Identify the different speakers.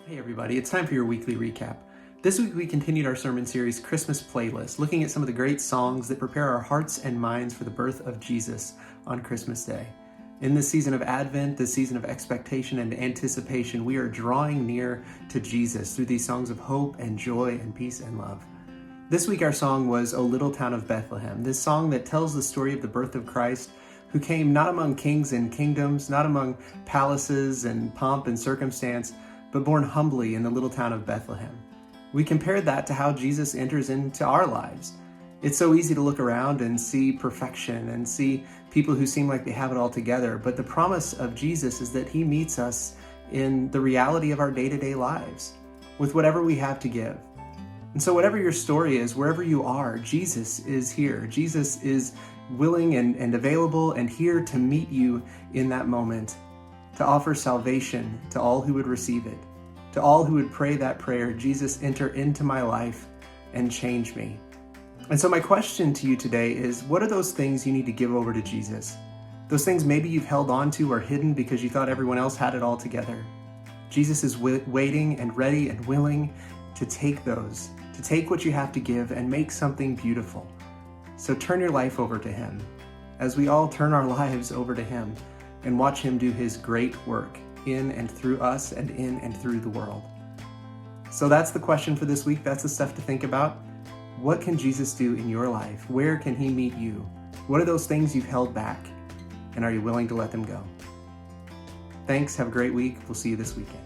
Speaker 1: Hey everybody, it's time for your weekly recap. This week we continued our sermon series Christmas Playlist, looking at some of the great songs that prepare our hearts and minds for the birth of Jesus on Christmas Day. In this season of Advent, this season of expectation and anticipation, we are drawing near to Jesus through these songs of hope and joy and peace and love. This week our song was O Little Town of Bethlehem, this song that tells the story of the birth of Christ, who came not among kings and kingdoms, not among palaces and pomp and circumstance, but born humbly in the little town of Bethlehem. We compared that to how Jesus enters into our lives. It's so easy to look around and see perfection and see people who seem like they have it all together, but the promise of Jesus is that he meets us in the reality of our day-to-day lives, with whatever we have to give. And so whatever your story is, wherever you are, Jesus is here. Jesus is willing and available and here to meet you in that moment, to offer salvation to all who would receive it, to all who would pray that prayer, Jesus, enter into my life and change me. And so my question to you today is, what are those things you need to give over to Jesus? Those things maybe you've held on to or hidden because you thought everyone else had it all together. Jesus is waiting and ready and willing to take those, to take what you have to give and make something beautiful. So turn your life over to him, as we all turn our lives over to him and watch him do his great work in and through us and in and through the world. So that's the question for this week. That's the stuff to think about. What can Jesus do in your life? Where can he meet you? What are those things you've held back? And are you willing to let them go? Thanks. Have a great week. We'll see you this weekend.